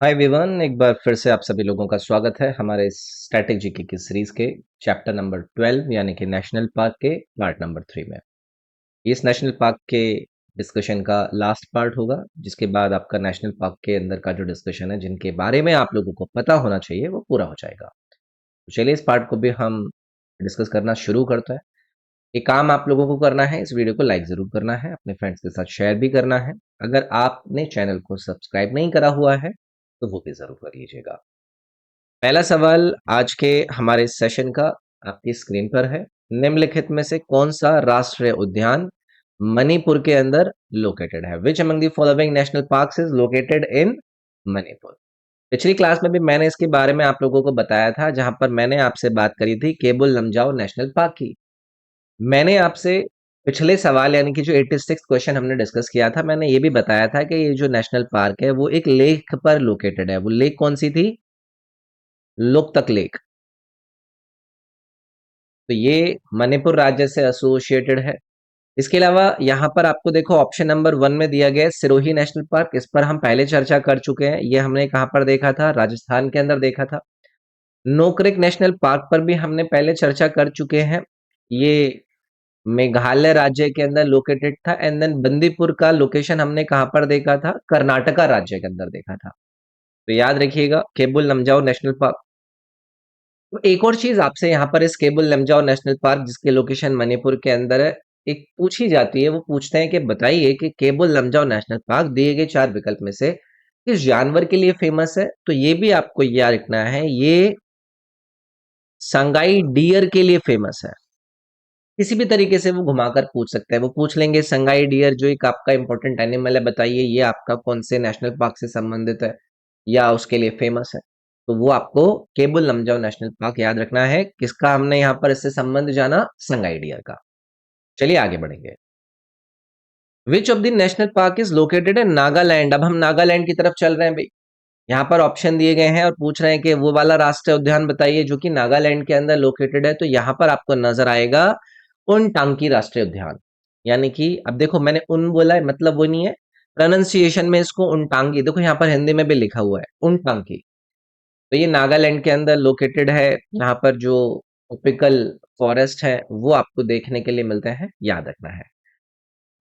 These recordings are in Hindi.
हाय एवरीवन, एक बार फिर से आप सभी लोगों का स्वागत है हमारे स्टैटिक जीके की सीरीज के चैप्टर नंबर 12 यानी कि नेशनल पार्क के पार्ट नंबर 3 में। इस नेशनल पार्क के डिस्कशन का लास्ट पार्ट होगा, जिसके बाद आपका नेशनल पार्क के अंदर का जो डिस्कशन है, जिनके बारे में आप लोगों को पता होना चाहिए, वो पूरा हो जाएगा। तो चलिए इस पार्ट को भी हम डिस्कस करना शुरू करते हैं। एक काम आप लोगों को करना है, इस वीडियो को लाइक जरूर करना है, अपने फ्रेंड्स के साथ शेयर भी करना है। अगर आपने चैनल को सब्सक्राइब नहीं करा हुआ है तो वो भी जरूर कर लीजिएगा। पहला सवाल आज के हमारे सेशन का आपकी स्क्रीन पर है। निम्नलिखित में से कौन सा राष्ट्रीय उद्यान मणिपुर के अंदर लोकेटेड है? Which among the following national parks is located इन मणिपुर? पिछली क्लास में भी मैंने इसके बारे में आप लोगों को बताया था, जहां पर मैंने आपसे बात करी थी केबुल लमजाओ नेशनल पार्क की। मैंने आपसे पिछले सवाल यानी कि जो 86 क्वेश्चन हमने डिस्कस किया था, मैंने ये भी बताया था कि ये जो नेशनल पार्क है वो एक लेक पर लोकेटेड है। वो लेक कौन सी थी? लोकतक लेक। तो ये मणिपुर राज्य से एसोसिएटेड है। इसके अलावा यहाँ पर आपको देखो ऑप्शन नंबर 1 में दिया गया है सिरोही नेशनल पार्क। इस पर हम पहले चर्चा कर चुके हैं। ये हमने कहाँ पर देखा था? राजस्थान के अंदर देखा था। नोकरेक नेशनल पार्क पर भी हमने पहले चर्चा कर चुके हैं। ये मेघालय राज्य के अंदर लोकेटेड था। एंड देन बंदीपुर का लोकेशन हमने कहाँ पर देखा था? कर्नाटका राज्य के अंदर देखा था। तो याद रखिएगा केबुल लमजाओ नेशनल पार्क। तो एक और चीज आपसे यहाँ पर इस केबुल लमजाओ नेशनल पार्क, जिसके लोकेशन मणिपुर के अंदर है, एक पूछी जाती है। वो पूछते हैं कि बताइए कि केबुल लमजाओ नेशनल पार्क दिए गए 4 विकल्प में से किस जानवर के लिए फेमस है? तो ये भी आपको याद रखना है, ये संगाई डियर के लिए फेमस है। किसी भी तरीके से वो घुमाकर पूछ सकते हैं। वो पूछ लेंगे संगाई डियर जो एक आपका इंपॉर्टेंट एनिमल है, बताइए ये आपका कौन से नेशनल पार्क से संबंधित है या उसके लिए फेमस है। तो वो आपको केबुल लमजाओ नेशनल पार्क याद रखना है। किसका हमने यहाँ पर इससे संबंध जाना? संगाई डियर का। चलिए आगे बढ़ेंगे। विच of the national park is located इन नागालैंड? अब हम नागालैंड की तरफ चल रहे हैं भाई। यहाँ पर ऑप्शन दिए गए हैं और पूछ रहे हैं कि वो वाला राष्ट्रीय उद्यान बताइए जो कि नागालैंड के अंदर लोकेटेड है। तो यहाँ पर आपको नजर आएगा उन टांकी राष्ट्रीय उद्यान। यानी कि अब देखो मैंने उन बोला है, मतलब वो नहीं है, प्रोनाउंसिएशन में इसको उनटांगी। देखो यहाँ पर हिंदी में भी लिखा हुआ है उनटांकी। तो ये नागालैंड के अंदर लोकेटेड है। यहाँ पर जो ट्रॉपिकल फॉरेस्ट है वो आपको देखने के लिए मिलते हैं, याद रखना है।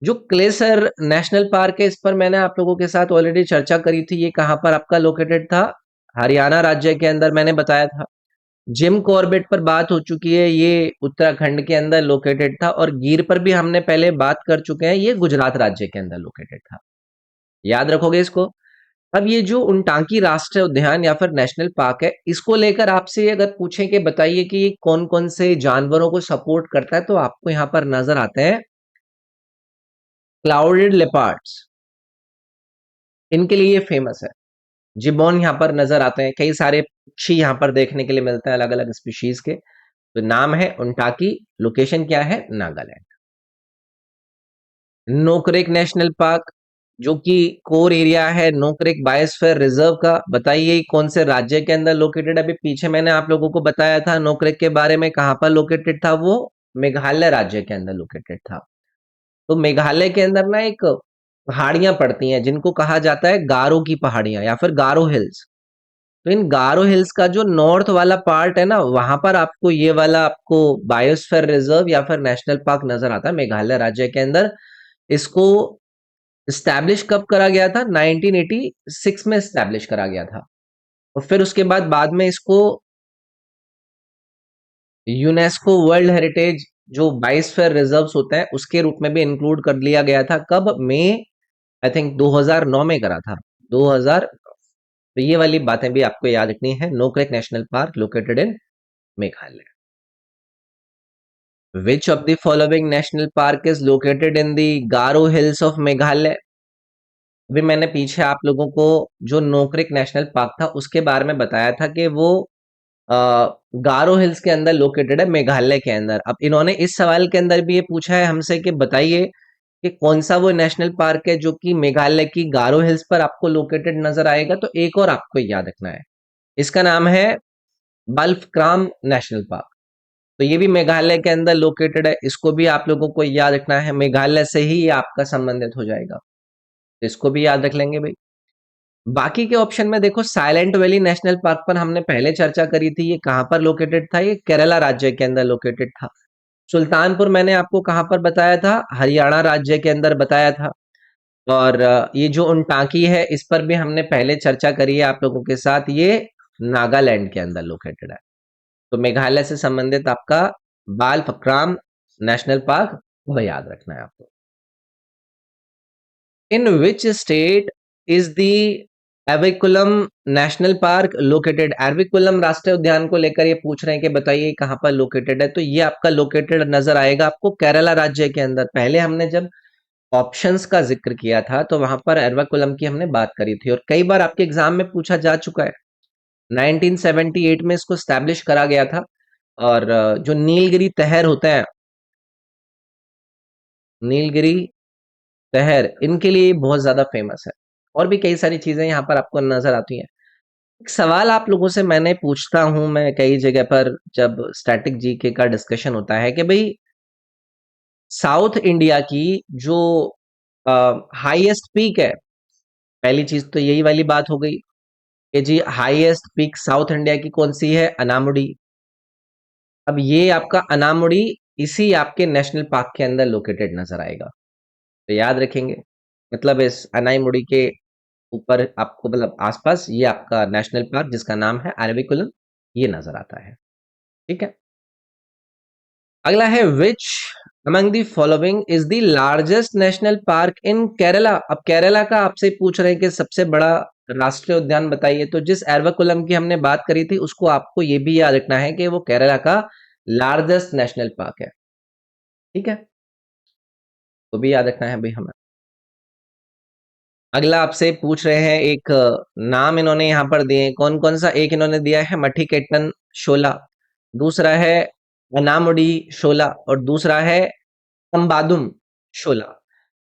जो क्लेसर नेशनल पार्क है, इस पर मैंने आप लोगों के साथ ऑलरेडी चर्चा करी थी। ये कहाँ पर आपका लोकेटेड था? हरियाणा राज्य के अंदर मैंने बताया था। जिम कॉर्बेट पर बात हो चुकी है, ये उत्तराखंड के अंदर लोकेटेड था। और गिर पर भी हमने पहले बात कर चुके हैं, ये गुजरात राज्य के अंदर लोकेटेड था। याद रखोगे इसको। अब ये जो उनटांकी राष्ट्रीय उद्यान या फिर नेशनल पार्क है, इसको लेकर आपसे अगर पूछें कि बताइए कि ये कौन कौन से जानवरों को सपोर्ट करता है, तो आपको यहाँ पर नजर आते हैं क्लाउडेड लेपर्ड्स। इनके लिए ये फेमस है। जिबॉन यहाँ पर नजर आते हैं। कई सारे पक्षी यहाँ पर देखने के लिए मिलते हैं अलग अलग स्पीशीज के। तो नाम है उनटाकी, लोकेशन क्या है? नागालैंड। नोकरेक नेशनल पार्क जो कि कोर एरिया है नोकरेक बायोस्फीयर रिजर्व का, बताइए कौन से राज्य के अंदर लोकेटेड है? अभी पीछे मैंने आप लोगों को बताया था नोकरेक के बारे में। कहां पर लोकेटेड था वो? मेघालय राज्य के अंदर लोकेटेड था। तो मेघालय के अंदर ना एक पहाड़ियां पड़ती हैं जिनको कहा जाता है गारो की पहाड़ियां या फिर गारो हिल्स। तो इन गारो हिल्स का जो नॉर्थ वाला पार्ट है ना, वहां पर आपको ये वाला आपको बायोस्फीयर रिजर्व या फिर नेशनल पार्क नजर आता है मेघालय राज्य के अंदर। इसको स्टैब्लिश कब करा गया था? 1986 में स्टैब्लिश करा गया था। और फिर उसके बाद में इसको यूनेस्को वर्ल्ड हेरिटेज जो बायोस्फीयर रिजर्व्स होते हैं उसके रूप में भी इंक्लूड कर लिया गया था। कब? मई आई थिंक 2009 में करा था। 2000। तो ये वाली बातें भी आपको याद रखनी है। Nokrek national park located in Meghalaya. Which of the following national park is located in the Garo hills of Meghalaya? अभी मैंने पीछे आप लोगों को जो नोकरेक नेशनल पार्क था उसके बारे में बताया था कि वो अ, गारो हिल्स के अंदर लोकेटेड है मेघालय के अंदर। अब इन्होंने इस सवाल के अंदर भी ये पूछा है हमसे कि बताइए कि कौन सा वो नेशनल पार्क है जो कि मेघालय की गारो हिल्स पर आपको लोकेटेड नजर आएगा। तो एक और आपको याद रखना है, इसका नाम है बल्फक्राम नेशनल पार्क। तो ये भी मेघालय के अंदर लोकेटेड है। इसको भी आप लोगों को याद रखना है, मेघालय से ही ये आपका संबंधित हो जाएगा। तो इसको भी याद रख लेंगे भाई। बाकी के ऑप्शन में देखो, साइलेंट वैली नेशनल पार्क पर हमने पहले चर्चा करी थी, ये कहाँ पर लोकेटेड था? ये केरला राज्य के अंदर लोकेटेड था। सुल्तानपुर मैंने आपको कहाँ पर बताया था? हरियाणा राज्य के अंदर बताया था। और ये जो उनटांकी है, इस पर भी हमने पहले चर्चा करी है आप लोगों के साथ, ये नागालैंड के अंदर लोकेटेड है। तो मेघालय से संबंधित आपका बाल फक्राम नेशनल पार्क, वो याद रखना है आपको। In which state is the Eravikulam national park located? Eravikulam राष्ट्रीय उद्यान को लेकर ये पूछ रहे हैं कि बताइए कहाँ पर लोकेटेड है। तो ये आपका लोकेटेड नजर आएगा आपको केरला राज्य के अंदर। पहले हमने जब ऑप्शंस का जिक्र किया था तो वहां पर एर्वाकुलम की हमने बात करी थी, और कई बार आपके एग्जाम में पूछा जा चुका है। 1978 में इसको स्टैब्लिश करा गया था। और जो नीलगिरी तहर होते हैं, नीलगिरी तहर, इनके लिए बहुत ज्यादा फेमस है। और भी कई सारी चीजें यहाँ पर आपको नजर आती हैं। एक सवाल आप लोगों से मैंने पूछता हूं मैं कई जगह पर, जब स्टैटिक जीके का डिस्कशन होता है, कि भाई साउथ इंडिया की जो हाईएस्ट पीक है, पहली चीज तो यही वाली बात हो गई कि जी हाईएस्ट पीक साउथ इंडिया की कौन सी है? अनामुडी। अब ये आपका अनामुडी इसी आपके नेशनल पार्क के अंदर लोकेटेड नजर आएगा। तो याद रखेंगे, मतलब इस अनाईमुड़ी के ऊपर आपको, मतलब आसपास, ये आपका नेशनल पार्क जिसका नाम है अरविकुलम, ये नजर आता है। ठीक है। अगला है which among the following is the largest national park इन केरला? अब केरला का आपसे पूछ रहे हैं कि सबसे बड़ा राष्ट्रीय उद्यान बताइए। तो जिस एर्वाकुलम की हमने बात करी थी, उसको आपको ये भी याद रखना है कि वो केरला का लार्जेस्ट नेशनल पार्क है। ठीक है, तो भी याद रखना है भाई हमें। अगला आपसे पूछ रहे हैं, एक नाम इन्होंने यहाँ पर दिए हैं, कौन कौन सा? एक इन्होंने दिया है मठिकेतन शोला, दूसरा है अनामुडी शोला, और दूसरा है तंबादुम शोला।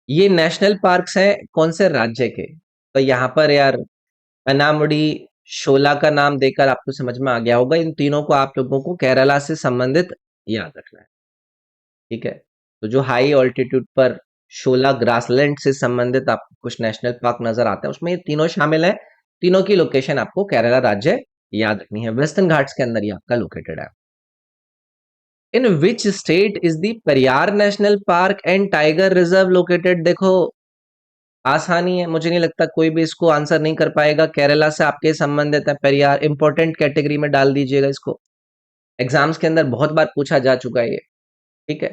ये नेशनल पार्क्स हैं कौन से राज्य के? तो यहाँ पर यार अनामुडी शोला का नाम देकर आपको समझ में आ गया होगा, इन तीनों को आप लोगों को केरला से संबंधित याद रखना है। ठीक है। तो जो हाई ऑल्टीट्यूड पर शोला ग्रासलैंड से संबंधित आपको कुछ नेशनल पार्क नजर आते हैं, उसमें ये तीनों शामिल है। तीनों की लोकेशन आपको केरला राज्य याद रखनी है, वेस्टर्न घाट्स के अंदर ये आपका लोकेटेड है। In which state is the Periyar national park and tiger reserve located? देखो आसानी है, मुझे नहीं लगता कोई भी इसको आंसर नहीं कर पाएगा। केरला से आपके संबंधित है, पेरियार इंपॉर्टेंट कैटेगरी में डाल दीजिएगा इसको। एग्जाम्स के अंदर बहुत बार पूछा जा चुका है ये। ठीक है।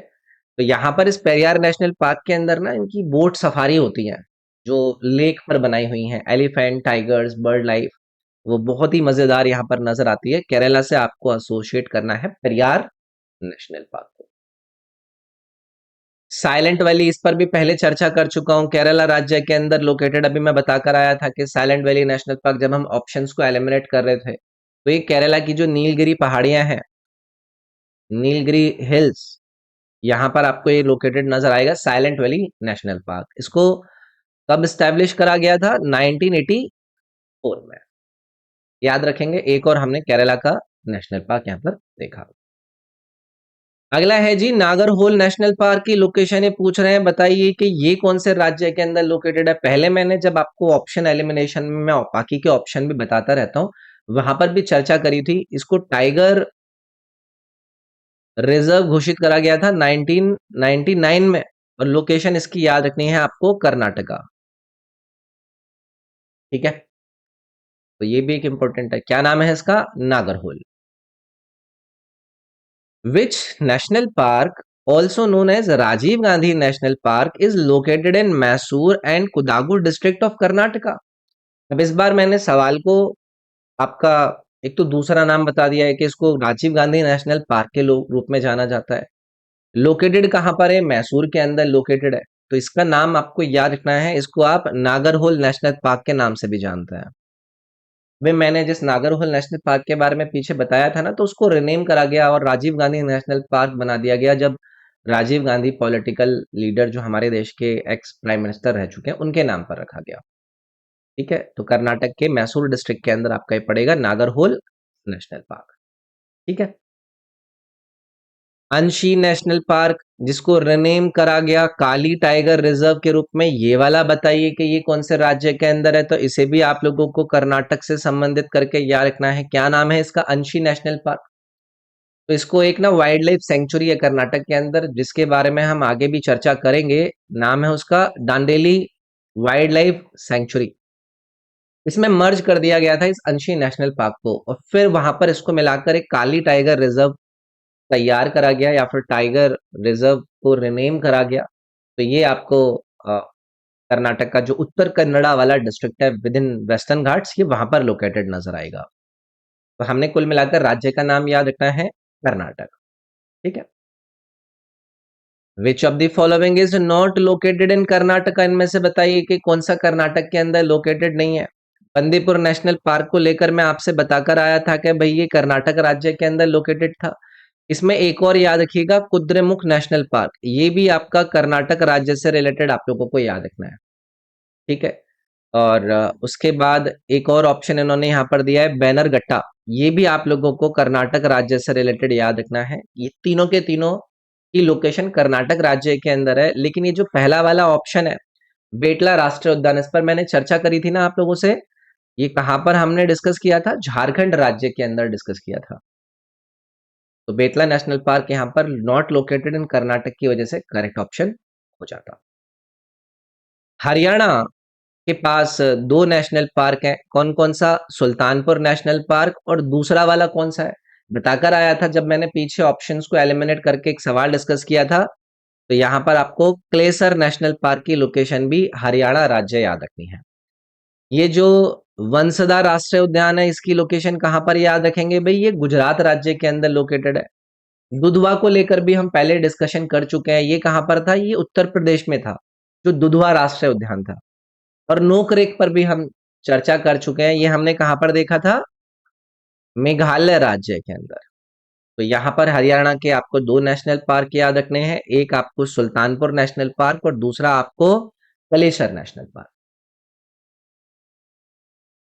तो यहाँ पर इस पेरियार नेशनल पार्क के अंदर ना इनकी बोट सफारी होती है, जो लेक पर बनाई हुई हैं, एलिफेंट, टाइगर्स, बर्ड लाइफ, वो बहुत ही मजेदार यहाँ पर नजर आती है। केरला से आपको एसोसिएट करना है पेरियार नेशनल पार्क को। साइलेंट वैली, इस पर भी पहले चर्चा कर चुका हूँ, केरला राज्य के अंदर लोकेटेड। अभी मैं बताकर आया था कि साइलेंट वैली नेशनल पार्क, जब हम ऑप्शंस को एलिमिनेट कर रहे थे, तो ये केरला की जो नीलगिरी पहाड़ियां हैं, नीलगिरी हिल्स, यहाँ पर आपको ये लोकेटेड नजर आएगा साइलेंट वैली नेशनल पार्क। इसको कब स्टैब्लिश करा गया था? 1984 में। याद रखेंगे। एक और हमने केरला का नेशनल पार्क यहाँ पर देखा। अगला है जी नागरहोल नेशनल पार्क की लोकेशन, ये पूछ रहे हैं बताइए कि ये कौन से राज्य के अंदर लोकेटेड है। पहले मैंने जब आपको ऑप्शन एलिमिनेशन में मैं बाकी के ऑप्शन भी बताता रहता हूँ, वहां पर भी चर्चा करी थी। इसको टाइगर रिजर्व घोषित करा गया था 1999 में, और लोकेशन इसकी याद रखनी है आपको, कर्नाटका। ठीक है। तो ये भी एक इंपॉर्टेंट है, क्या नाम है इसका? Nagarhole. Which national park also known as Rajiv Gandhi national park is located in Mysore and Kodagu district of Karnataka? अब इस बार मैंने सवाल को आपका एक तो दूसरा नाम बता दिया है कि इसको राजीव गांधी नेशनल पार्क के रूप में जाना जाता है। लोकेटेड कहाँ पर है? मैसूर के अंदर लोकेटेड है। तो इसका नाम आपको याद रखना है, इसको आप नागरहोल नेशनल पार्क के नाम से भी जानते हैं। वे मैंने जिस नागरहोल नेशनल पार्क के बारे में पीछे बताया था ना, तो उसको रिनेम करा गया और राजीव गांधी नेशनल पार्क बना दिया गया, जब राजीव गांधी पॉलिटिकल लीडर जो हमारे देश के एक्स प्राइम मिनिस्टर रह चुके हैं, उनके नाम पर रखा गया। ठीक है। तो कर्नाटक के मैसूर डिस्ट्रिक्ट के अंदर आपका ये पड़ेगा नागरहोल नेशनल पार्क। ठीक है। अंशी नेशनल पार्क जिसको रिनेम करा गया काली टाइगर रिजर्व के रूप में, ये वाला बताइए कि ये कौन से राज्य के अंदर है। तो इसे भी आप लोगों को कर्नाटक से संबंधित करके याद रखना है। क्या नाम है इसका? अंशी नेशनल पार्क। तो इसको एक ना वाइल्ड लाइफ सेंचुरी है कर्नाटक के अंदर, जिसके बारे में हम आगे भी चर्चा करेंगे। नाम है उसका दांडेली वाइल्ड लाइफ सेंचुरी। इसमें मर्ज कर दिया गया था इस अंशी नेशनल पार्क को, और फिर वहां पर इसको मिलाकर एक काली टाइगर रिजर्व तैयार करा गया, या फिर टाइगर रिजर्व को रिनेम करा गया। तो ये आपको अ, कर्नाटक का जो उत्तर कन्नड़ा वाला डिस्ट्रिक्ट है विद इन वेस्टर्न घाट्स, ये वहां पर लोकेटेड नजर आएगा। तो हमने कुल मिलाकर राज्य का नाम याद रखना है कर्नाटक। ठीक है। Which of the following is not located in Karnataka? इनमें से बताइए कि कौन सा कर्नाटक के अंदर लोकेटेड नहीं है। बंदीपुर नेशनल पार्क को लेकर मैं आपसे बताकर आया था कि भाई ये कर्नाटक राज्य के अंदर लोकेटेड था। इसमें एक और याद रखिएगा, कुद्रेमुख नेशनल पार्क, ये भी आपका कर्नाटक राज्य से रिलेटेड आप लोगों को याद रखना है। ठीक है। और उसके बाद एक और ऑप्शन इन्होंने यहाँ पर दिया है बैनरघट्टा, ये भी आप लोगों को कर्नाटक राज्य से रिलेटेड याद रखना है। ये तीनों के तीनों की लोकेशन कर्नाटक राज्य के अंदर है। लेकिन ये जो पहला वाला ऑप्शन है बेटला राष्ट्रीय उद्यान, इस पर मैंने चर्चा करी थी ना आप लोगों से। ये कहाँ पर हमने डिस्कस किया था? झारखंड राज्य के अंदर डिस्कस किया था। तो बेतला नेशनल पार्क यहाँ पर नॉट लोकेटेड इन कर्नाटक की वजह से करेक्ट ऑप्शन हो जाता। हरियाणा के पास दो नेशनल पार्क हैं, कौन कौन सा? सुल्तानपुर नेशनल पार्क और दूसरा वाला कौन सा है? बताकर आया था जब मैंने पीछे ऑप्शंस को एलिमिनेट करके एक सवाल डिस्कस किया था। तो यहाँ पर आपको क्लेसर नेशनल पार्क की लोकेशन भी हरियाणा राज्य याद रखनी है। ये जो वंसदा राष्ट्रीय उद्यान है, इसकी लोकेशन कहाँ पर याद रखेंगे भाई? ये गुजरात राज्य के अंदर लोकेटेड है। दुधवा को लेकर भी हम पहले डिस्कशन कर चुके हैं, ये कहां पर था? ये उत्तर प्रदेश में था, जो दुधवा राष्ट्रीय उद्यान था। और नोकरेक पर भी हम चर्चा कर चुके हैं, ये हमने कहां पर देखा था? मेघालय राज्य के अंदर। तो यहां पर हरियाणा के आपको दो नेशनल पार्क याद रखने हैं, एक आपको सुल्तानपुर नेशनल पार्क और दूसरा आपको Kalesar national park.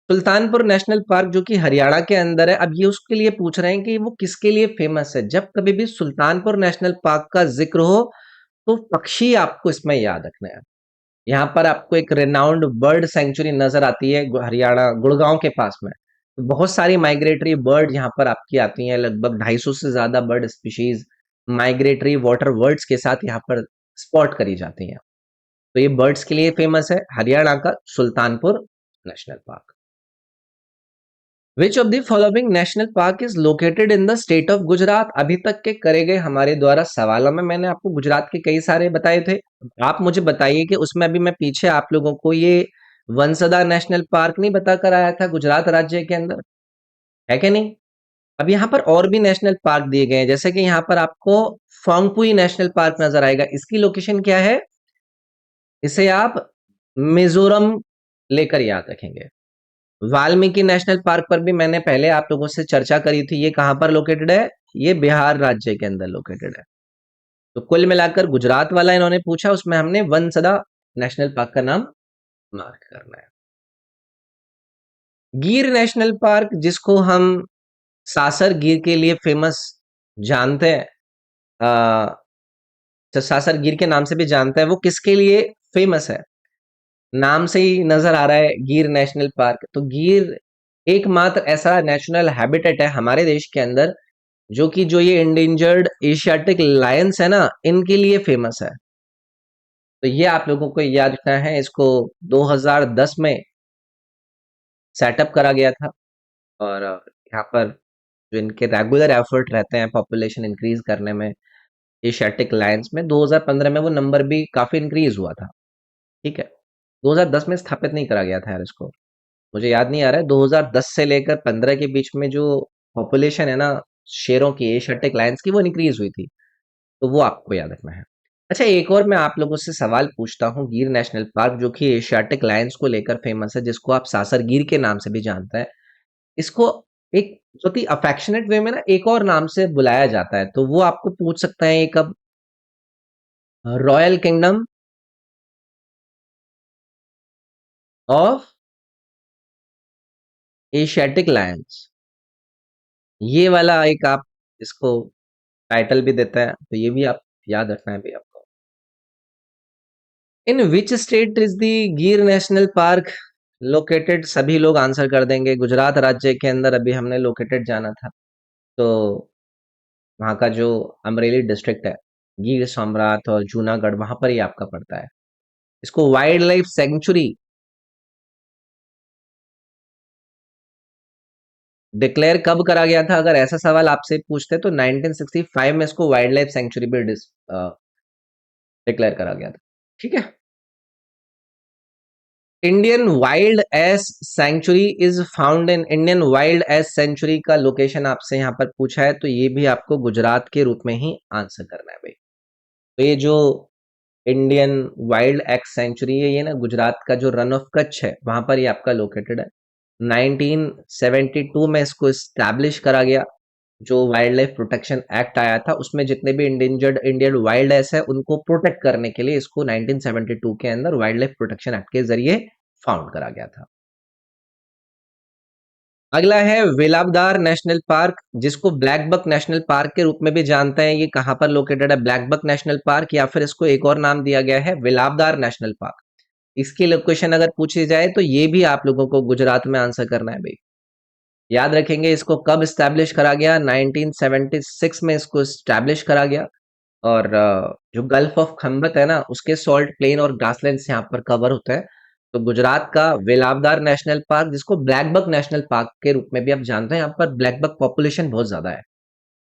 Sultanpur national park जो कि हरियाणा के अंदर है, अब ये उसके लिए पूछ रहे हैं कि वो किसके लिए फेमस है। जब कभी भी सुल्तानपुर नेशनल पार्क का जिक्र हो तो पक्षी आपको इसमें याद रखना है। यहाँ पर आपको एक रेनाउंड बर्ड सेंचुरी नजर आती है हरियाणा गुड़गांव के पास में। तो बहुत सारी माइग्रेटरी बर्ड यहाँ पर आपकी आती हैं, लगभग 250 से ज्यादा bird species migratory water words के साथ यहाँ पर स्पॉट करी जाती हैं। तो ये बर्ड्स के लिए फेमस है हरियाणा का Sultanpur national park. Which of the following national park is located in the state of Gujarat? अभी तक के करे गए हमारे द्वारा सवालों में मैंने आपको गुजरात के कई सारे बताए थे। आप मुझे बताइए कि उसमें अभी मैं पीछे आप लोगों को ये वंसदा नेशनल पार्क नहीं बताकर आया था गुजरात राज्य के अंदर, है कि नहीं? अब यहाँ पर और भी नेशनल पार्क दिए गए हैं, जैसे कि यहाँ पर आपको फोंगपुई नेशनल पार्क नजर आएगा। इसकी लोकेशन क्या है? इसे आप मिजोरम लेकर याद रखेंगे। वाल्मीकि नेशनल पार्क पर भी मैंने पहले आप लोगों से चर्चा करी थी, ये कहां पर लोकेटेड है? ये बिहार राज्य के अंदर लोकेटेड है। तो कुल मिलाकर गुजरात वाला इन्होंने पूछा, उसमें हमने वनसदा नेशनल पार्क का नाम मार्क करना है। गिर नेशनल पार्क जिसको हम सासर गिर के लिए फेमस जानते हैं, तो सासर गिर के नाम से भी जानते हैं, वो किसके लिए फेमस है? नाम से ही नजर आ रहा है गिर नेशनल पार्क। तो गिर एकमात्र ऐसा नेशनल हैबिटेट है हमारे देश के अंदर जो कि जो ये इंडेंजर्ड एशियाटिक लायंस है ना, इनके लिए फेमस है। तो ये आप लोगों को याद रखना है। इसको 2010 में सेटअप करा गया था। और यहाँ पर जो इनके रेगुलर एफर्ट रहते हैं पॉपुलेशन इंक्रीज करने में एशियाटिक लायंस में, 2015 में वो नंबर भी काफी इंक्रीज हुआ था। ठीक है। 2010 में स्थापित नहीं करा गया था यार इसको, मुझे याद नहीं आ रहा है। 2010 से लेकर 15 के बीच में जो पॉपुलेशन है ना शेरों की एशियाटिक लायंस की, वो इंक्रीज हुई थी। तो वो आपको याद रखना है। अच्छा, एक और मैं आप लोगों से सवाल पूछता हूँ। गिर नेशनल पार्क जो कि एशियाटिक लायंस को लेकर फेमस है, जिसको आप सासर गिर के नाम से भी जानते हैं, इसको एक बहुत ही अफेक्शनेट वे में ना एक और नाम से बुलाया जाता है। तो वो आपको पूछ सकता है ये कब? Royal kingdom of Asiatic Lions, ये वाला एक आप इसको टाइटल भी देता है, तो ये भी आप याद रखना है भाई आपको। In which state is the गिर नेशनल पार्क लोकेटेड? सभी लोग आंसर कर देंगे, गुजरात राज्य के अंदर अभी हमने लोकेटेड जाना था, तो वहाँ का जो अमरेली डिस्ट्रिक्ट है, गिर सोमनाथ और जूनागढ़, वहां पर ही आपका पड़ता है। इसको वाइल्ड लाइफ सेंचुरी डिक्लेयर कब करा गया था? अगर ऐसा सवाल आपसे पूछते तो 1965 में इसको वाइल्ड लाइफ सेंचुरी भी डिक्लेयर करा गया था। ठीक है। Indian wild ass sanctuary is found in, Indian wild ass sanctuary का लोकेशन आपसे यहाँ पर पूछा है, तो ये भी आपको गुजरात के रूप में ही आंसर करना है भाई। तो ये जो इंडियन वाइल्ड एक्स सेंचुरी है, ये ना गुजरात का जो रन ऑफ कच्छ है वहां पर ये आपका लोकेटेड है। 1972 में इसको स्टैब्लिश करा गया। जो वाइल्ड लाइफ प्रोटेक्शन एक्ट आया था उसमें जितने भी इंडेंजर्ड इंडियन वाइल्ड लाइफ है उनको प्रोटेक्ट करने के लिए इसको 1972 के अंदर वाइल्ड लाइफ प्रोटेक्शन एक्ट के जरिए फाउंड करा गया था। अगला है वेलावदार नेशनल पार्क, जिसको ब्लैक बक नेशनल पार्क के रूप में भी जानते हैं। ये कहां पर लोकेटेड है? ब्लैक बक नेशनल पार्क, या फिर इसको एक और नाम दिया गया है वेलावदार नेशनल पार्क। इसकी लोकेशन अगर पूछी जाए तो ये भी आप लोगों को गुजरात में आंसर करना है भाई। याद रखेंगे इसको कब स्टैब्लिश करा गया? 1976 में इसको स्टैब्लिश करा गया। और जो गल्फ ऑफ खंबत है ना, उसके सॉल्ट प्लेन और ग्रासलैंड्स यहाँ पर कवर होता है। तो गुजरात का वेलावदार नेशनल पार्क, जिसको ब्लैक बक नेशनल पार्क के रूप में भी आप जानते हैं, यहाँ पर ब्लैक बक पॉपुलेशन बहुत ज्यादा है,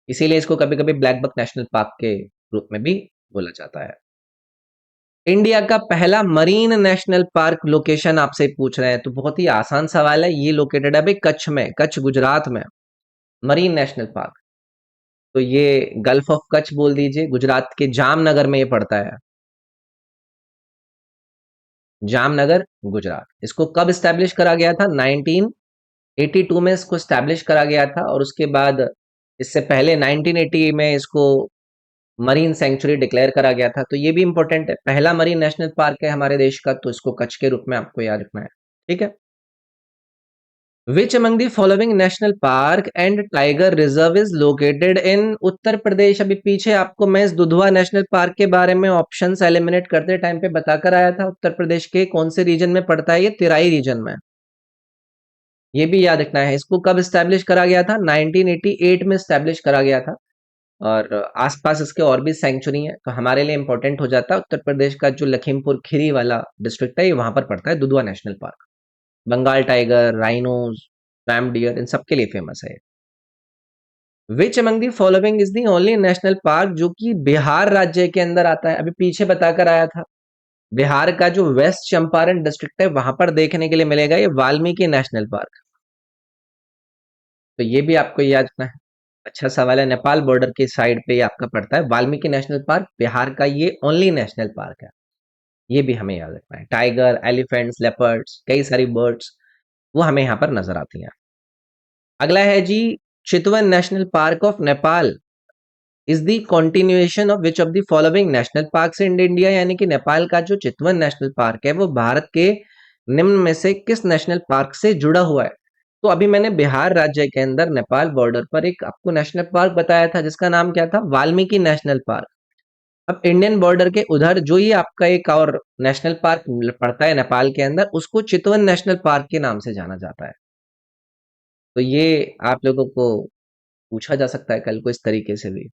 इसीलिए इसको कभी कभी ब्लैक बक नेशनल पार्क के रूप में भी बोला जाता है। इंडिया का पहला मरीन नेशनल पार्क लोकेशन आपसे पूछ रहे हैं, तो बहुत ही आसान सवाल है। ये लोकेटेड है भाई कच्छ में, कच्छ गुजरात में, मरीन नेशनल पार्क। तो ये गल्फ ऑफ कच्छ बोल दीजिए, गुजरात के जामनगर में ये पड़ता है। जामनगर गुजरात। इसको कब स्टैब्लिश करा गया था? 1982 में इसको स्टैब्लिश करा गया था, और उसके बाद इससे पहले 1980 में इसको मरीन सेंचुरी डिक्लेयर करा गया था। तो ये भी इंपॉर्टेंट है, पहला मरीन नेशनल पार्क है हमारे देश का, तो इसको कच्छ के रूप में आपको याद रखना है। ठीक है। Which among the following national park and tiger reserve is located in Uttar Pradesh? अभी पीछे आपको मैं इस दुधवा नेशनल पार्क के बारे में ऑप्शंस एलिमिनेट करते टाइम पे बताकर आया था। उत्तर प्रदेश के कौन से रीजन में पड़ता है? ये तिराई रीजन में। ये भी याद रखना है। इसको कब स्टैब्लिश करा गया था? 1988 में स्टैब्लिश करा गया था। और आसपास इसके और भी सेंचुरी है, तो हमारे लिए इंपॉर्टेंट हो जाता है। उत्तर प्रदेश का जो लखीमपुर खीरी वाला डिस्ट्रिक्ट है, ये वहां पर पड़ता है, Dudhwa national park. Bengal tiger, rhinos, ram deer, इन सबके लिए फेमस है। Which among the following is the only national park जो कि बिहार राज्य के अंदर आता है? अभी पीछे बताकर आया था। बिहार का जो वेस्ट चंपारण डिस्ट्रिक्ट है वहां पर देखने के लिए मिलेगा ये वाल्मीकि नेशनल पार्क। तो ये भी आपको याद रखना है। अच्छा सवाल है। नेपाल बॉर्डर के साइड पे ये आपका पड़ता है वाल्मीकि नेशनल पार्क, बिहार का ये ओनली नेशनल पार्क है। ये भी हमें याद रखना है। टाइगर, एलिफेंट्स, लेपर्ड्स, कई सारी बर्ड्स वो हमें यहाँ पर नजर आती हैं। अगला है जी, Chitwan national park of Nepal is the continuation of which of the following national parks in India? यानी कि नेपाल का जो चितवन नेशनल पार्क है वो भारत के निम्न में से किस नेशनल पार्क से जुड़ा हुआ है? तो अभी मैंने बिहार राज्य के अंदर नेपाल बॉर्डर पर एक आपको नेशनल पार्क बताया था जिसका नाम क्या था? Valmiki national park. अब इंडियन बॉर्डर के उधर जो ये आपका एक और नेशनल पार्क पड़ता है नेपाल के अंदर, उसको चितवन नेशनल पार्क के नाम से जाना जाता है। तो ये आप लोगों को पूछा जा सकता है कल को इस तरीके से भी।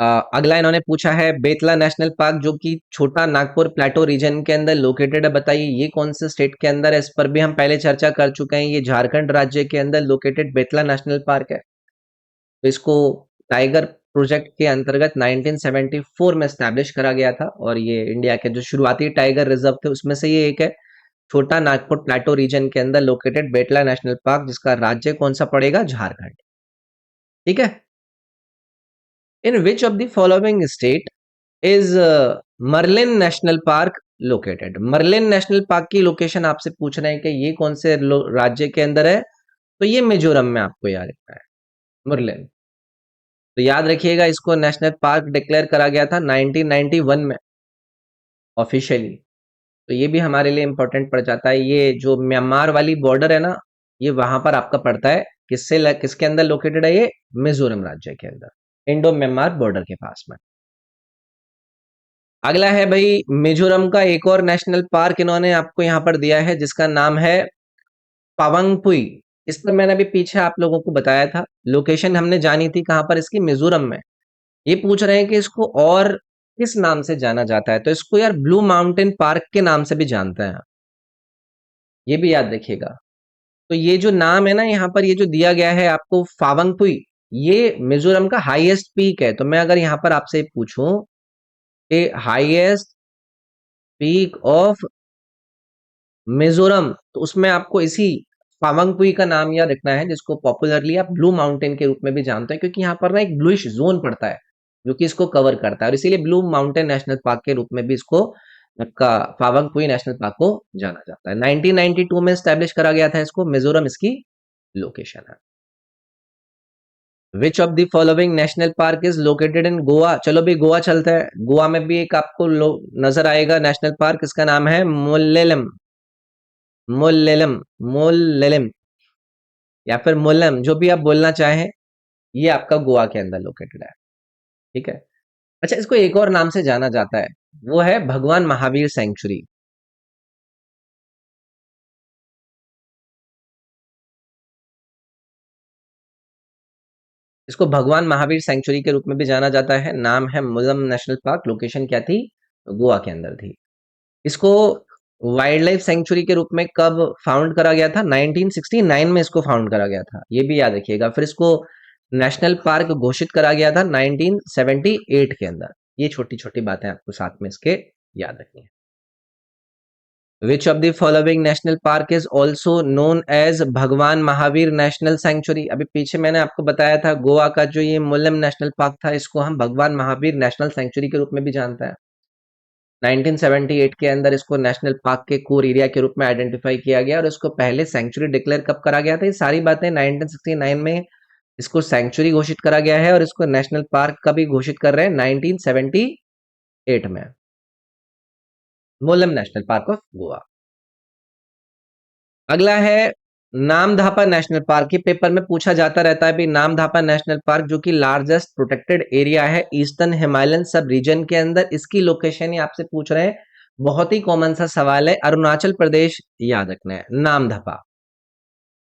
अगला इन्होंने पूछा है बेतला नेशनल पार्क जो कि छोटा नागपुर प्लेटो रीजन के अंदर लोकेटेड है, बताइए ये कौन से स्टेट के अंदर है? इस पर भी हम पहले चर्चा कर चुके हैं। ये झारखंड राज्य के अंदर लोकेटेड बेतला नेशनल पार्क है। तो इसको टाइगर प्रोजेक्ट के अंतर्गत 1974 में स्टैब्लिश करा गया था, और ये इंडिया के जो शुरुआती टाइगर रिजर्व थे उसमें से ये एक है। छोटा नागपुर प्लेटो रीजन के अंदर लोकेटेड बेतला नेशनल पार्क, जिसका राज्य कौन सा पड़ेगा? झारखंड। ठीक है। In which of the following state is Merlin national park located? Merlin national park की लोकेशन आपसे पूछ रहे हैं कि ये कौन से राज्य के अंदर है? तो ये मिजोरम में आपको याद रखना है, मर्लिन। तो याद रखिएगा इसको नेशनल पार्क डिक्लेयर करा गया था 1991 में ऑफिशियली। तो ये भी हमारे लिए इंपॉर्टेंट पड़ जाता है। ये जो म्यांमार वाली बॉर्डर है ना, ये वहां पर आपका पड़ता है किसके अंदर लोकेटेड है ये? मिजोरम राज्य के अंदर, इंडो म्यांमार बॉर्डर के पास में। अगला है भाई मिजोरम का एक और नेशनल पार्क इन्होंने आपको यहाँ पर दिया है, जिसका नाम है पावंगपुई। इस पर मैंने अभी पीछे आप लोगों को बताया था, लोकेशन हमने जानी थी कहां पर इसकी? मिजोरम में। ये पूछ रहे हैं कि इसको और किस नाम से जाना जाता है, तो इसको यार ब्लू माउंटेन पार्क के नाम से भी जानते हैं, ये भी याद रखिएगा। तो ये जो नाम है ना यहाँ पर, ये जो दिया गया है आपको फावंगपुई, ये मिजोरम का हाईएस्ट पीक है। तो मैं अगर यहाँ पर आपसे पूछूं कि हाईएस्ट पीक ऑफ मिजोरम, तो उसमें आपको इसी पावंगपुई का नाम याद रखना है, जिसको पॉपुलरली आप ब्लू माउंटेन के रूप में भी जानते हैं, क्योंकि यहाँ पर ना एक ब्लूइश जोन पड़ता है जो कि इसको कवर करता है, और इसीलिए ब्लू माउंटेन नेशनल पार्क के रूप में भी इसको आपका पावंगपुई नेशनल पार्क को जाना जाता है। 1992 में स्टैब्लिश करा गया था इसको, मिजोरम इसकी लोकेशन है। Which of the following national park is located इन गोवा? चलो भी गोवा चलते हैं। गोवा में भी एक आपको नजर आएगा नेशनल पार्क, इसका नाम है मुल्लेलम। मुल्लेलम, मुल्लेलम या फिर मुल्लम, जो भी आप बोलना चाहें, ये आपका गोवा के अंदर लोकेटेड है। ठीक है। अच्छा, इसको एक और नाम से जाना जाता है, वो है भगवान महावीर सेंचुरी। इसको भगवान महावीर सेंचुरी के रूप में भी जाना जाता है। नाम है मुलम नेशनल पार्क। लोकेशन क्या थी? गोवा के अंदर थी। इसको वाइल्ड लाइफ सेंचुरी के रूप में कब फाउंड करा गया था? 1969 में इसको फाउंड करा गया था, ये भी याद रखिएगा। फिर इसको नेशनल पार्क घोषित करा गया था 1978 के अंदर। ये छोटी छोटी बातें आपको साथ में इसके याद रखनी है। Which of the following national park is also known as Bhagwan Mahavir national century? अभी पीछे मैंने आपको बताया था, गोवा का जो ये मुल्लम नेशनल पार्क था, इसको हम भगवान महावीर नेशनल सेंचुरी के रूप में भी जानते हैं। 1978 के अंदर इसको नेशनल पार्क के कोर एरिया के रूप में आइडेंटिफाई किया गया, और इसको पहले सेंचुरी डिक्लेयर कब करा गया था? ये सारी बातें 1969 में इसको सेंचुरी घोषित करा गया है, और इसको नेशनल पार्क का भी घोषित कर रहे हैं 1978 में। Mollem national park of Goa. अगला है नामधापा नेशनल पार्क। ये पेपर में पूछा जाता रहता है भी, नामधापा नेशनल पार्क जो कि लार्जेस्ट प्रोटेक्टेड एरिया है ईस्टर्न हिमालयन सब रीजन के अंदर, इसकी लोकेशन ही आपसे पूछ रहे हैं। बहुत ही कॉमन सा सवाल है, अरुणाचल प्रदेश याद रखना है, नामधापा।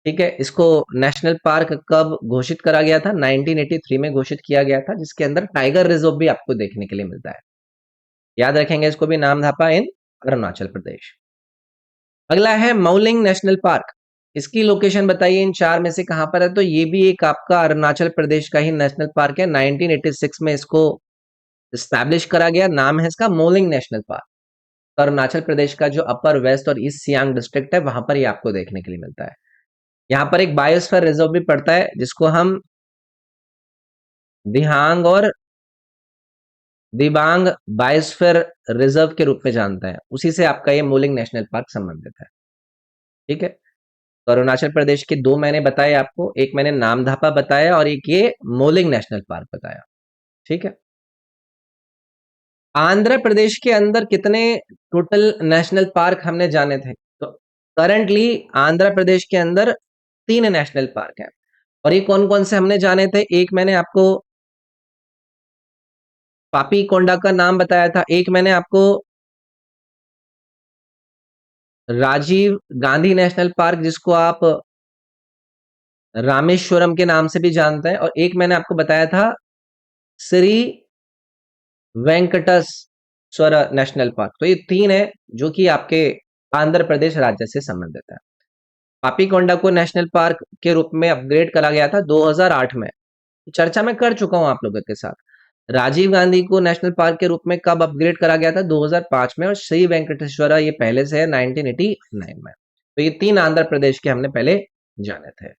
ठीक है। इसको नेशनल पार्क कब घोषित करा गया था? 1983 में घोषित किया गया था, जिसके अंदर टाइगर रिजर्व भी आपको देखने के लिए मिलता है। याद रखेंगे इसको भी, नामधापा इन अरुणाचल प्रदेश। अगला है मौलिंग नेशनल पार्क। इसकी लोकेशन बताइए इन चार में से कहां पर है? तो ये भी एक आपका अरुणाचल प्रदेश का ही नेशनल पार्क है। 1986 में इसको स्टैब्लिश करा गया। नाम है इसका मोलिंग नेशनल पार्क। तो अरुणाचल प्रदेश का जो अपर वेस्ट और ईस्ट सियांग डिस्ट्रिक्ट है, वहां पर ये आपको देखने के लिए मिलता है। यहाँ पर एक बायोस्फीयर रिजर्व भी पड़ता है, जिसको हम दिहांग और दिबांग बायोस्फीयर रिजर्व के रूप में जानते हैं। उसी से आपका ये मोलिंग नेशनल पार्क संबंधित है। ठीक है। तो अरुणाचल प्रदेश के दो मैंने बताए आपको, एक मैंने नामधापा बताया और एक ये मोलिंग नेशनल पार्क बताया। ठीक है। आंध्र प्रदेश के अंदर कितने टोटल नेशनल पार्क हमने जाने थे? तो करंटली आंध्र प्रदेश के अंदर 3 नेशनल पार्क हैं, और ये कौन कौन से हमने जाने थे? एक मैंने आपको पापी कोंडा का नाम बताया था, एक मैंने आपको राजीव गांधी नेशनल पार्क, जिसको आप रामेश्वरम के नाम से भी जानते हैं, और एक मैंने आपको बताया था श्री वेंकटेश्वर नेशनल पार्क। तो ये 3 है जो कि आपके आंध्र प्रदेश राज्य से संबंधित है। पापीकोंडा को नेशनल पार्क के रूप में अपग्रेड करा गया था 2008 में। चर्चा मैं कर चुका हूं आप लोगों के साथ। राजीव गांधी को नेशनल पार्क के रूप में कब अपग्रेड करा गया था? 2005 में। और श्री वेंकटेश्वरा ये पहले से है 1989 में। तो ये 3 आंध्र प्रदेश के हमने पहले जाने थे।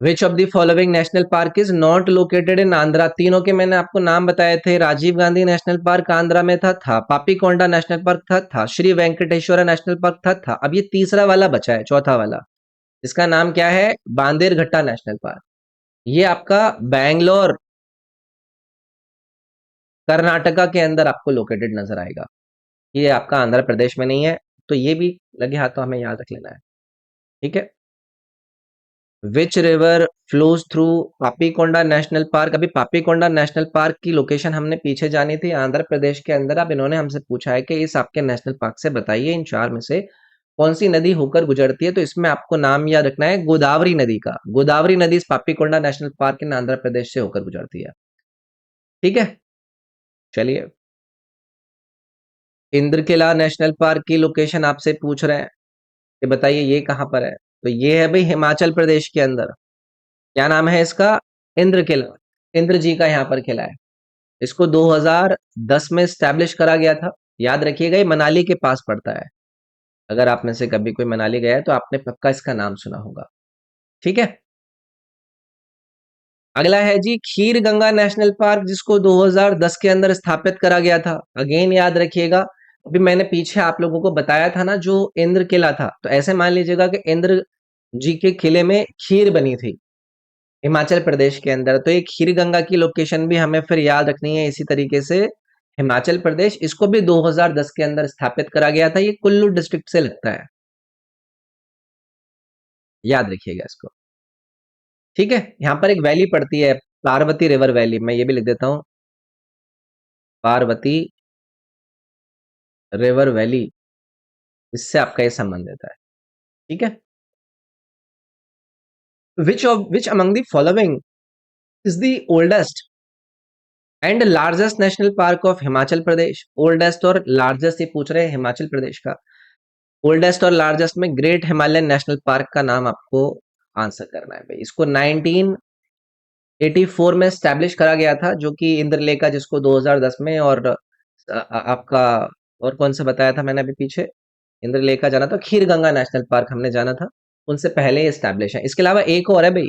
विच of the following national park is not located in Andhra? तीनों के मैंने आपको नाम बताए थे। राजीव गांधी नेशनल पार्क आंध्रा में था, पापीकोंडा नेशनल पार्क था, श्री वेंकटेश्वरा नेशनल पार्क था। अब ये तीसरा वाला बचा है, चौथा वाला। इसका नाम क्या है? बांदेरघट्टा नेशनल पार्क। ये आपका बैंगलोर कर्नाटका के अंदर आपको लोकेटेड नजर आएगा। ये आपका आंध्र प्रदेश में नहीं है, तो ये भी लगे हाथों हमें याद रख लेना है। ठीक है। Which river flows through Papikonda national park. अभी पापीकोंडा नेशनल पार्क की लोकेशन हमने पीछे जानी थी, आंध्र प्रदेश के अंदर। अब इन्होंने हमसे पूछा है कि इस आपके नेशनल पार्क से बताइए इन चार में से कौन सी नदी होकर गुजरती है। तो इसमें आपको नाम याद रखना है गोदावरी नदी का। गोदावरी नदी इस Papikonda national park in Andhra Pradesh से होकर गुजरती है। ठीक है, चलिए। इंद्रकिला नेशनल पार्क की लोकेशन आपसे पूछ रहे हैं कि बताइए ये कहाँ पर है। तो ये है भाई हिमाचल प्रदेश के अंदर। क्या नाम है इसका? इंद्र किला। इंद्र जी का यहाँ पर किला है। इसको 2010 में स्टैब्लिश करा गया था। याद रखिएगा ये मनाली के पास पड़ता है। अगर आप में से कभी कोई मनाली गया है तो आपने पक्का इसका नाम सुना होगा। ठीक है, अगला है जी खीर गंगा नेशनल पार्क, जिसको 2010 के अंदर स्थापित करा गया था। अगेन याद रखिएगा, अभी मैंने पीछे आप लोगों को बताया था ना जो इंद्र किला था, तो ऐसे मान लीजिएगा कि इंद्र जी के किले में खीर बनी थी हिमाचल प्रदेश के अंदर। तो ये खीर गंगा की लोकेशन भी हमें फिर याद रखनी है इसी तरीके से। हिमाचल प्रदेश, इसको भी 2010 के अंदर स्थापित करा गया था। ये कुल्लू डिस्ट्रिक्ट से लगता है, याद रखिएगा इसको। ठीक है, यहाँ पर एक वैली पड़ती है, पार्वती रिवर वैली। मैं ये भी लिख देता हूँ, पार्वती रिवर वैली, इससे आपका ये संबंधित है। ठीक है, which among the following is the oldest and largest national park of Himachal Pradesh. Oldest और लार्जेस्ट ये पूछ रहे हैं हिमाचल प्रदेश का। ओल्डेस्ट और लार्जेस्ट में ग्रेट हिमालयन नेशनल पार्क का नाम आपको आंसर करना है भाई। इसको 1984 में स्टैब्लिश करा गया था, जो कि इंद्रलेखा, जिसको 2010 में, और आपका और कौन सा बताया था मैंने अभी पीछे? इंद्रलेखा जाना था, खीर गंगा नेशनल पार्क हमने जाना था, उनसे पहले ही स्टैब्लिश है। इसके अलावा एक और है भाई,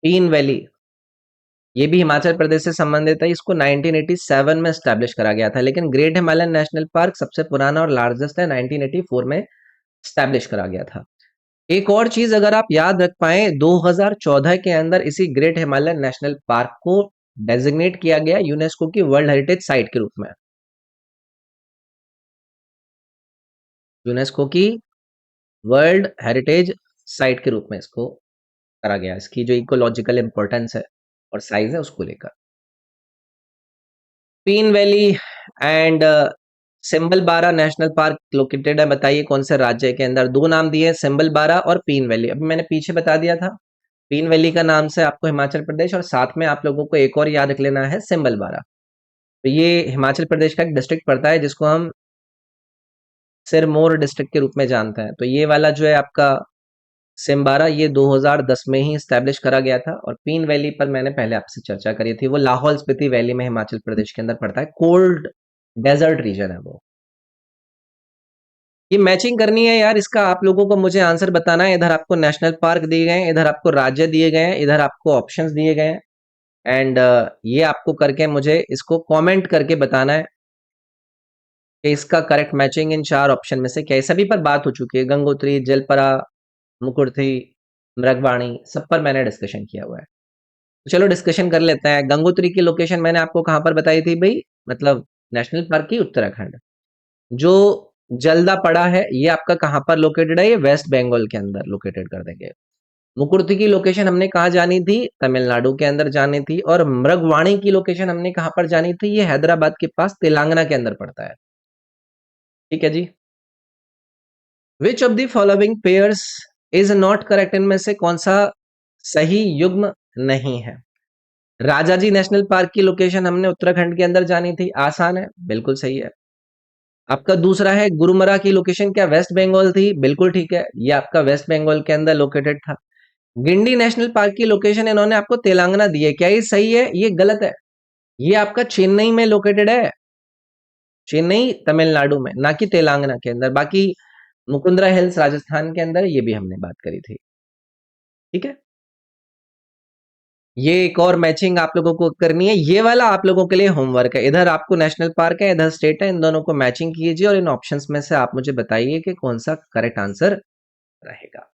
पीन वैली। ये भी हिमाचल प्रदेश से संबंधित है। इसको 1987 में स्टैब्लिश करा गया था, लेकिन ग्रेट हिमालयन नेशनल पार्क सबसे पुराना और लार्जेस्ट है, 1984 में स्टैब्लिश करा गया था। एक और चीज अगर आप याद रख पाए, 2014 के अंदर इसी ग्रेट हिमालयन नेशनल पार्क को डेजिग्नेट किया गया यूनेस्को की वर्ल्ड हेरिटेज साइट के रूप में। यूनेस्को की वर्ल्ड हेरिटेज साइट के रूप में इसको करा गया, इसकी जो इकोलॉजिकल इंपॉर्टेंस है और साइज है उसको लेकर। पीन वैली एंड सिंबल बारा नेशनल पार्क लोकेटेड है। बताइए कौन से राज्य के अंदर? दो नाम दिए, सिंबल बारा और पीन वैली। अभी मैंने पीछे बता दिया था, पीन वैली का नाम से आपको हिमाचल प्रदेश, और साथ में आप लोगों को एक और याद रख लेना है, सिंबल बारा। तो ये हिमाचल प्रदेश का एक डिस्ट्रिक्ट पड़ता है जिसको हम सिरमौर डिस्ट्रिक्ट के रूप में जानते हैं। तो ये वाला जो है आपका सिम्बारा, ये 2010 में ही स्टैब्लिश करा गया था। और पीन वैली पर मैंने पहले आपसे चर्चा करी थी, वो लाहौल स्पीति वैली में हिमाचल प्रदेश के अंदर पड़ता है, कोल्ड डेजर्ट रीजन है वो। ये मैचिंग करनी है यार, इसका आप लोगों को मुझे आंसर बताना है। इधर आपको नेशनल पार्क दिए गए हैं, इधर आपको राज्य दिए गए हैं, इधर आपको ऑप्शंस दिए गए हैं। एंड ये आपको करके मुझे इसको कमेंट करके बताना है कि इसका करेक्ट मैचिंग इन चार ऑप्शन में से क्या है। सभी पर बात हो चुकी है, गंगोत्री, जलपरा, मुकुर्थी, मृगवाणी, सब पर मैंने डिस्कशन किया हुआ है। तो चलो डिस्कशन कर लेते हैं। गंगोत्री की लोकेशन मैंने आपको कहाँ पर बताई थी भाई? मतलब नेशनल पार्क की उत्तराखंड। जो जलदा पड़ा है ये आपका कहाँ पर लोकेटेड है? ये वेस्ट बंगाल के अंदर लोकेटेड कर देंगे। मुकुर्ती की लोकेशन हमने कहाँ जानी थी? तमिलनाडु के अंदर जानी थी। और मृगवाणी की लोकेशन हमने कहाँ पर जानी थी? ये हैदराबाद के पास तेलंगाना के अंदर पड़ता है। ठीक है जी। Which of the following pairs is not correct? इनमें से कौन सा सही युग्म नहीं है? राजाजी नेशनल पार्क की लोकेशन हमने उत्तराखंड के अंदर जानी थी, आसान है, बिल्कुल सही है। आपका दूसरा है गुरुमरा की लोकेशन, क्या वेस्ट बंगाल थी? बिल्कुल ठीक है, ये आपका वेस्ट बंगाल के अंदर लोकेटेड था। गिंडी नेशनल पार्क की लोकेशन इन्होंने आपको तेलंगाना दी है, क्या ये सही है? ये गलत है, ये आपका चेन्नई में लोकेटेड है, चेन्नई तमिलनाडु में, ना कि तेलंगाना के अंदर। बाकी मुकुंदरा हिल्स राजस्थान के अंदर, ये भी हमने बात करी थी। ठीक है, ये एक और मैचिंग आप लोगों को करनी है, ये वाला आप लोगों के लिए होमवर्क है। इधर आपको नेशनल पार्क है, इधर स्टेट है, इन दोनों को मैचिंग कीजिए और इन ऑप्शंस में से आप मुझे बताइए कि कौन सा करेक्ट आंसर रहेगा।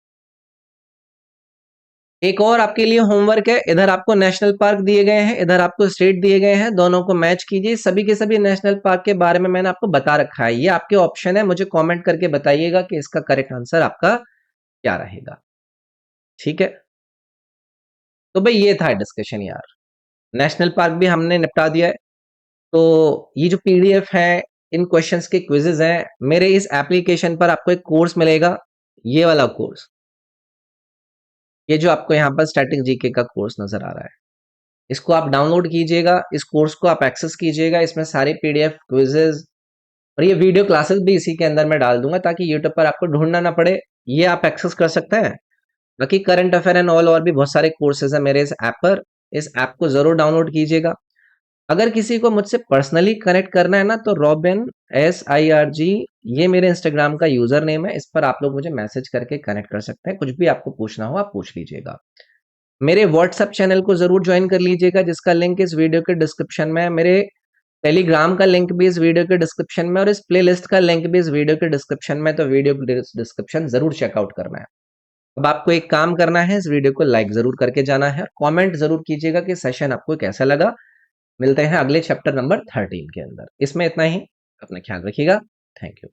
एक और आपके लिए होमवर्क है, इधर आपको नेशनल पार्क दिए गए हैं, इधर आपको स्टेट दिए गए हैं, दोनों को मैच कीजिए। सभी के सभी नेशनल पार्क के बारे में मैंने आपको बता रखा है, ये आपके ऑप्शन है। मुझे कमेंट करके बताइएगा कि इसका करेक्ट आंसर आपका क्या रहेगा। ठीक है, तो भाई ये था डिस्कशन यार। नेशनल पार्क भी हमने निपटा दिया है। तो ये जो पीडीएफ है, इन क्वेश्चंस के क्विजेज हैं, मेरे इस एप्लीकेशन पर आपको एक कोर्स मिलेगा, ये वाला कोर्स, ये जो आपको यहाँ पर स्टैटिक जीके का कोर्स नजर आ रहा है, इसको आप डाउनलोड कीजिएगा, इस कोर्स को आप एक्सेस कीजिएगा। इसमें सारे पीडीएफ क्विजेज और ये वीडियो क्लासेस भी इसी के अंदर मैं डाल दूंगा, ताकि यूट्यूब पर आपको ढूंढना ना पड़े, ये आप एक्सेस कर सकते हैं। बाकी करंट अफेयर एंड ऑल और भी बहुत सारे कोर्सेज हैं मेरे इस ऐप पर, इस ऐप को जरूर डाउनलोड कीजिएगा। अगर किसी को मुझसे पर्सनली कनेक्ट करना है ना, तो रॉबिन SIRG, ये मेरे इंस्टाग्राम का यूजर नेम है, इस पर आप लोग मुझे मैसेज करके कनेक्ट कर सकते हैं। कुछ भी आपको पूछना हो आप पूछ लीजिएगा। मेरे व्हाट्सएप चैनल को जरूर ज्वाइन कर लीजिएगा, जिसका लिंक इस वीडियो के डिस्क्रिप्शन में है। मेरे टेलीग्राम का लिंक भी इस वीडियो के डिस्क्रिप्शन में, और इस प्लेलिस्ट का लिंक भी इस वीडियो के डिस्क्रिप्शन में, तो वीडियो डिस्क्रिप्शन जरूर चेकआउट करना है। अब आपको एक काम करना है, इस वीडियो को लाइक जरूर करके जाना है, कमेंट जरूर कीजिएगा कि सेशन आपको कैसा लगा। मिलते हैं अगले चैप्टर नंबर 13 के अंदर। इसमें इतना ही, अपना ख्याल रखिएगा। Thank you.